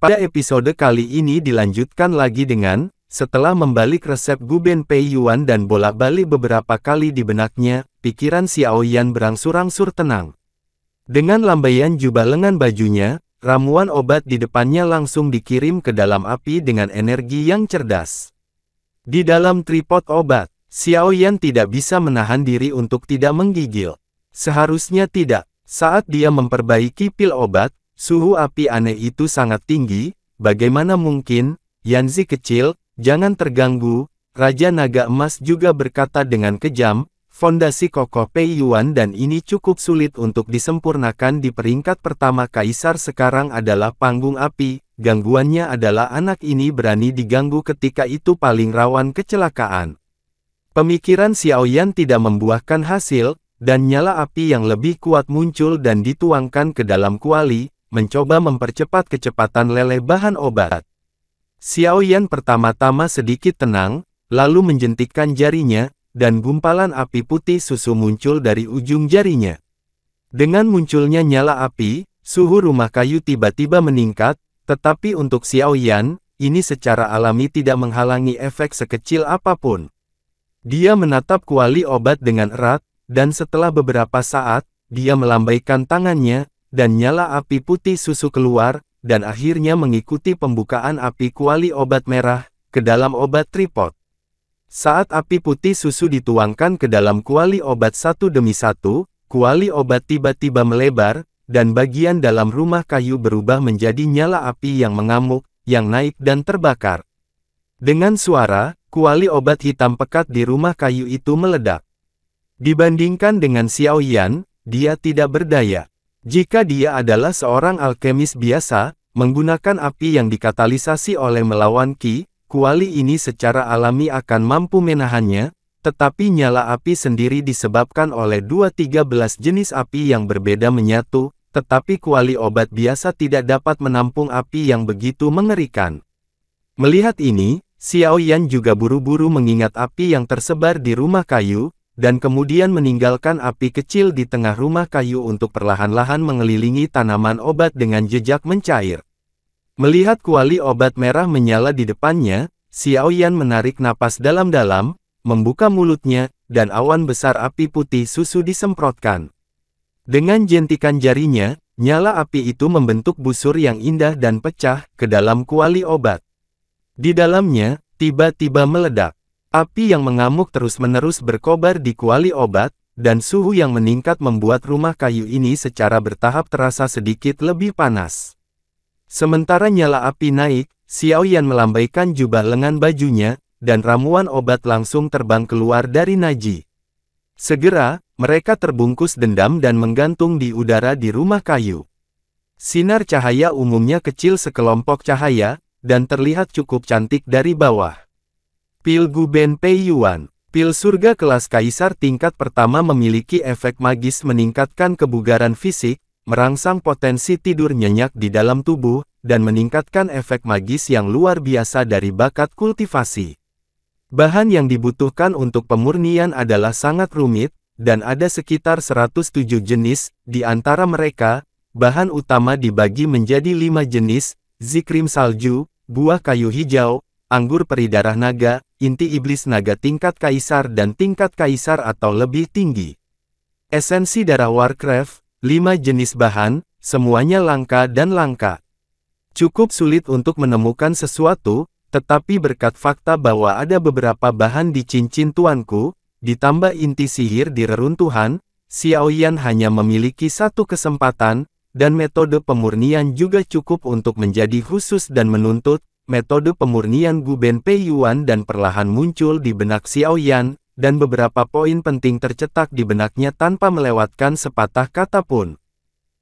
Pada episode kali ini dilanjutkan lagi dengan, setelah membalik resep Guben Pei Yuan dan bolak-balik beberapa kali di benaknya, pikiran Xiao Yan berangsur-angsur tenang. Dengan lambaian jubah lengan bajunya, ramuan obat di depannya langsung dikirim ke dalam api dengan energi yang cerdas. Di dalam tripod obat, Xiao Yan tidak bisa menahan diri untuk tidak menggigil. Seharusnya tidak. Saat dia memperbaiki pil obat, suhu api aneh itu sangat tinggi. Bagaimana mungkin? Yanzi kecil, jangan terganggu. Raja Naga Emas juga berkata dengan kejam, fondasi kokoh Pei Yuan dan ini cukup sulit untuk disempurnakan di peringkat pertama kaisar sekarang adalah panggung api. Gangguannya adalah anak ini berani diganggu ketika itu paling rawan kecelakaan. Pemikiran Xiao Yan tidak membuahkan hasil, dan nyala api yang lebih kuat muncul dan dituangkan ke dalam kuali, mencoba mempercepat kecepatan leleh bahan obat. Xiao Yan pertama-tama sedikit tenang, lalu menjentikkan jarinya, dan gumpalan api putih susu muncul dari ujung jarinya. Dengan munculnya nyala api, suhu rumah kayu tiba-tiba meningkat, tetapi untuk Xiao Yan, ini secara alami tidak menghalangi efek sekecil apapun. Dia menatap kuali obat dengan erat, dan setelah beberapa saat, dia melambaikan tangannya, dan nyala api putih susu keluar, dan akhirnya mengikuti pembukaan api kuali obat merah, ke dalam obat tripod. Saat api putih susu dituangkan ke dalam kuali obat satu demi satu, kuali obat tiba-tiba melebar, dan bagian dalam rumah kayu berubah menjadi nyala api yang mengamuk, yang naik dan terbakar. Dengan suara, kuali obat hitam pekat di rumah kayu itu meledak. Dibandingkan dengan Xiao Yan, dia tidak berdaya. Jika dia adalah seorang alkemis biasa, menggunakan api yang dikatalisasi oleh melawan Qi, kuali ini secara alami akan mampu menahannya, tetapi nyala api sendiri disebabkan oleh 13 jenis api yang berbeda menyatu, tetapi kuali obat biasa tidak dapat menampung api yang begitu mengerikan. Melihat ini, Xiao Yan juga buru-buru mengingat api yang tersebar di rumah kayu, dan kemudian meninggalkan api kecil di tengah rumah kayu untuk perlahan-lahan mengelilingi tanaman obat dengan jejak mencair. Melihat kuali obat merah menyala di depannya, Xiao Yan menarik napas dalam-dalam, membuka mulutnya, dan awan besar api putih susu disemprotkan. Dengan jentikan jarinya, nyala api itu membentuk busur yang indah dan pecah ke dalam kuali obat. Di dalamnya, tiba-tiba meledak. Api yang mengamuk terus-menerus berkobar di kuali obat, dan suhu yang meningkat membuat rumah kayu ini secara bertahap terasa sedikit lebih panas. Sementara nyala api naik, Xiao Yan melambaikan jubah lengan bajunya, dan ramuan obat langsung terbang keluar dari Naji. Segera, mereka terbungkus dendam dan menggantung di udara di rumah kayu. Sinar cahaya umumnya kecil sekelompok cahaya, dan terlihat cukup cantik dari bawah. Pil Guben Pei Yuan. Pil surga kelas kaisar tingkat pertama memiliki efek magis meningkatkan kebugaran fisik, merangsang potensi tidur nyenyak di dalam tubuh, dan meningkatkan efek magis yang luar biasa dari bakat kultivasi. Bahan yang dibutuhkan untuk pemurnian adalah sangat rumit, dan ada sekitar 107 jenis, di antara mereka, bahan utama dibagi menjadi 5 jenis, zikrim salju, buah kayu hijau, anggur peri darah naga, inti iblis naga tingkat kaisar dan tingkat kaisar atau lebih tinggi. Esensi darah Warcraft, 5 jenis bahan, semuanya langka dan langka. Cukup sulit untuk menemukan sesuatu, tetapi berkat fakta bahwa ada beberapa bahan di cincin tuanku, ditambah inti sihir di reruntuhan, Xiao Yan hanya memiliki satu kesempatan, dan metode pemurnian juga cukup untuk menjadi khusus dan menuntut. Metode pemurnian Guben Pei Yuan dan perlahan muncul di benak Xiao Yan, dan beberapa poin penting tercetak di benaknya tanpa melewatkan sepatah kata pun.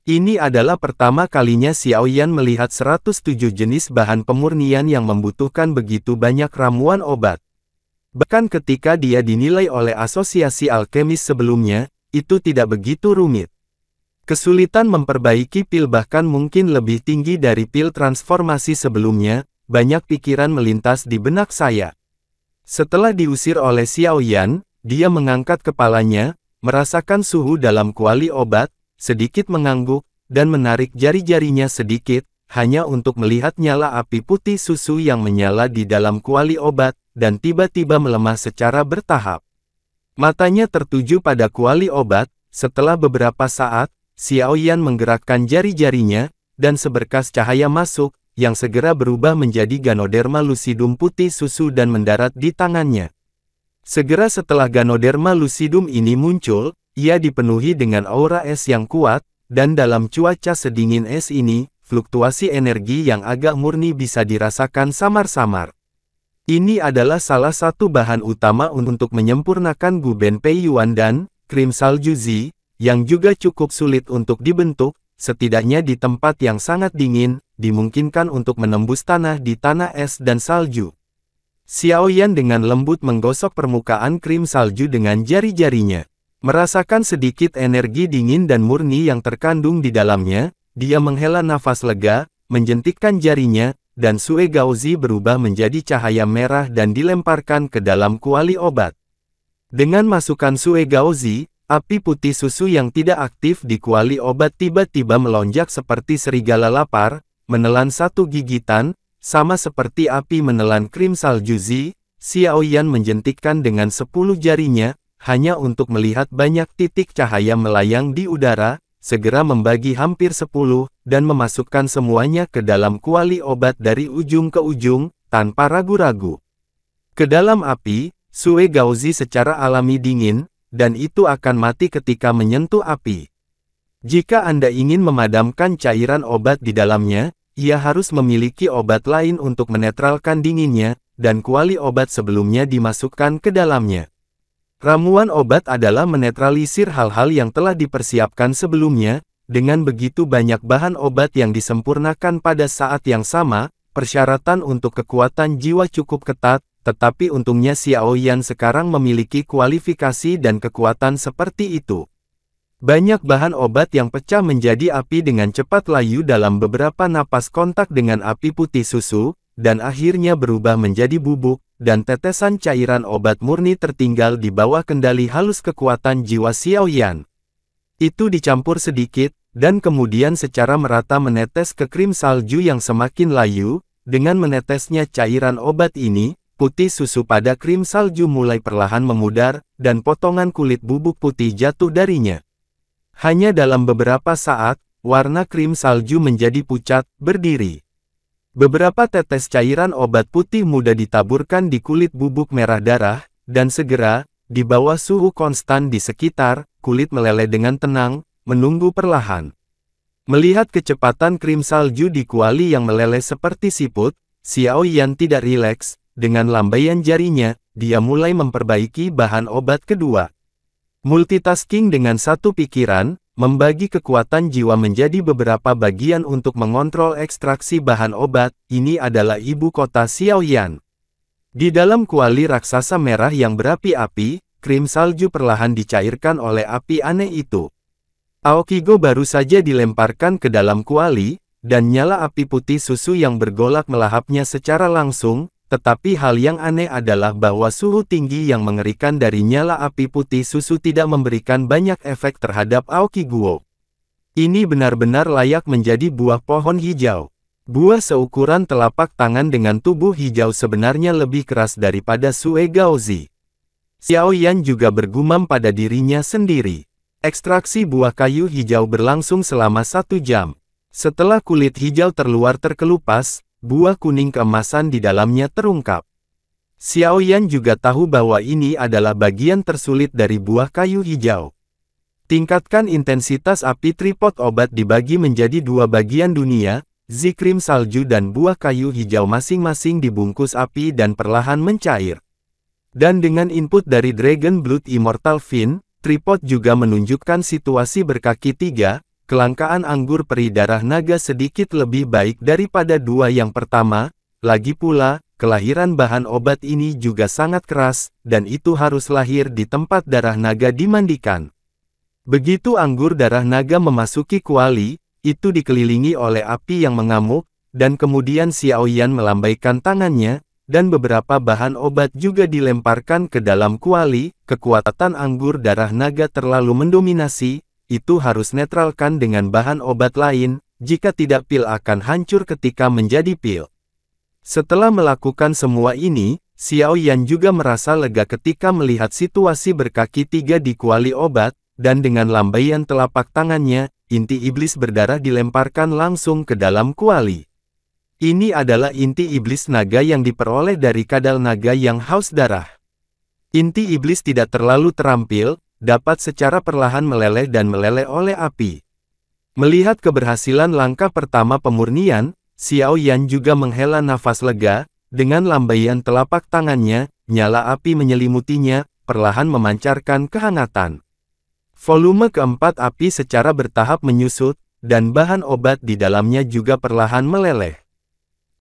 Ini adalah pertama kalinya Xiao Yan melihat 107 jenis bahan pemurnian yang membutuhkan begitu banyak ramuan obat. Bahkan ketika dia dinilai oleh asosiasi alkemis sebelumnya, itu tidak begitu rumit. Kesulitan memperbaiki pil bahkan mungkin lebih tinggi dari pil transformasi sebelumnya. Banyak pikiran melintas di benak saya. Setelah diusir oleh Xiao Yan, dia mengangkat kepalanya, merasakan suhu dalam kuali obat, sedikit mengangguk, dan menarik jari-jarinya sedikit, hanya untuk melihat nyala api putih susu yang menyala di dalam kuali obat, dan tiba-tiba melemah secara bertahap. Matanya tertuju pada kuali obat. Setelah beberapa saat, Xiaoyan menggerakkan jari-jarinya, dan seberkas cahaya masuk, yang segera berubah menjadi Ganoderma lucidum putih susu dan mendarat di tangannya. Segera setelah Ganoderma lucidum ini muncul, ia dipenuhi dengan aura es yang kuat, dan dalam cuaca sedingin es ini, fluktuasi energi yang agak murni bisa dirasakan samar-samar. Ini adalah salah satu bahan utama untuk menyempurnakan Guben Pei Yuan dan krim salju Zi, yang juga cukup sulit untuk dibentuk, setidaknya di tempat yang sangat dingin, dimungkinkan untuk menembus tanah di tanah es dan salju. Xiaoyan dengan lembut menggosok permukaan krim salju dengan jari-jarinya. Merasakan sedikit energi dingin dan murni yang terkandung di dalamnya, dia menghela nafas lega, menjentikkan jarinya, dan Sue Gaozi berubah menjadi cahaya merah dan dilemparkan ke dalam kuali obat. Dengan masukan Sue Gaozi, api putih susu yang tidak aktif di kuali obat tiba-tiba melonjak seperti serigala lapar, menelan satu gigitan. Sama seperti api menelan krim salju Zi, Xiaoyan menjentikkan dengan 10 jarinya, hanya untuk melihat banyak titik cahaya melayang di udara, segera membagi hampir 10, dan memasukkan semuanya ke dalam kuali obat dari ujung ke ujung, tanpa ragu-ragu. Ke dalam api, Sue Gaozi secara alami dingin, dan itu akan mati ketika menyentuh api. Jika Anda ingin memadamkan cairan obat di dalamnya, ia harus memiliki obat lain untuk menetralkan dinginnya, dan kuali obat sebelumnya dimasukkan ke dalamnya. Ramuan obat adalah menetralisir hal-hal yang telah dipersiapkan sebelumnya, dengan begitu banyak bahan obat yang disempurnakan pada saat yang sama, persyaratan untuk kekuatan jiwa cukup ketat, tetapi untungnya Xiaoyan sekarang memiliki kualifikasi dan kekuatan seperti itu. Banyak bahan obat yang pecah menjadi api dengan cepat layu dalam beberapa napas kontak dengan api putih susu, dan akhirnya berubah menjadi bubuk, dan tetesan cairan obat murni tertinggal di bawah kendali halus kekuatan jiwa Xiaoyan. Itu dicampur sedikit, dan kemudian secara merata menetes ke krim salju yang semakin layu. Dengan menetesnya cairan obat ini, putih susu pada krim salju mulai perlahan memudar, dan potongan kulit bubuk putih jatuh darinya. Hanya dalam beberapa saat, warna krim salju menjadi pucat, berdiri. Beberapa tetes cairan obat putih muda ditaburkan di kulit bubuk merah darah, dan segera, di bawah suhu konstan di sekitar, kulit meleleh dengan tenang, menunggu perlahan. Melihat kecepatan krim salju di kuali yang meleleh seperti siput, Xiaoyan tidak rileks. Dengan lambaian jarinya, dia mulai memperbaiki bahan obat kedua. Multitasking dengan satu pikiran, membagi kekuatan jiwa menjadi beberapa bagian untuk mengontrol ekstraksi bahan obat, ini adalah ibu kota Xiaoyan. Di dalam kuali raksasa merah yang berapi-api, krim salju perlahan dicairkan oleh api aneh itu. Aokigo baru saja dilemparkan ke dalam kuali, dan nyala api putih susu yang bergolak melahapnya secara langsung. Tetapi hal yang aneh adalah bahwa suhu tinggi yang mengerikan dari nyala api putih susu tidak memberikan banyak efek terhadap Aokiguo. Ini benar-benar layak menjadi buah pohon hijau. Buah seukuran telapak tangan dengan tubuh hijau sebenarnya lebih keras daripada Sue Gaozi. Xiaoyan juga bergumam pada dirinya sendiri. Ekstraksi buah kayu hijau berlangsung selama 1 jam. Setelah kulit hijau terluar terkelupas, buah kuning keemasan di dalamnya terungkap. Xiaoyan juga tahu bahwa ini adalah bagian tersulit dari buah kayu hijau. Tingkatkan intensitas api tripod obat dibagi menjadi 2 bagian dunia, Zi krim salju dan buah kayu hijau masing-masing dibungkus api dan perlahan mencair. Dan dengan input dari Dragon Blood Immortal Fin, tripod juga menunjukkan situasi berkaki 3, kelangkaan anggur peri darah naga sedikit lebih baik daripada 2 yang pertama, lagi pula, kelahiran bahan obat ini juga sangat keras, dan itu harus lahir di tempat darah naga dimandikan. Begitu anggur darah naga memasuki kuali, itu dikelilingi oleh api yang mengamuk, dan kemudian Xiaoyan melambaikan tangannya, dan beberapa bahan obat juga dilemparkan ke dalam kuali. Kekuatan anggur darah naga terlalu mendominasi, itu harus netralkan dengan bahan obat lain, jika tidak pil akan hancur ketika menjadi pil. Setelah melakukan semua ini, Xiao Yan juga merasa lega ketika melihat situasi berkaki 3 di kuali obat, dan dengan lambaian telapak tangannya, inti iblis berdarah dilemparkan langsung ke dalam kuali. Ini adalah inti iblis naga yang diperoleh dari kadal naga yang haus darah. Inti iblis tidak terlalu terampil, dapat secara perlahan meleleh dan meleleh oleh api. Melihat keberhasilan langkah pertama pemurnian, Xiao Yan juga menghela nafas lega, dengan lambaian telapak tangannya, nyala api menyelimutinya, perlahan memancarkan kehangatan. Volume keempat api secara bertahap menyusut, dan bahan obat di dalamnya juga perlahan meleleh.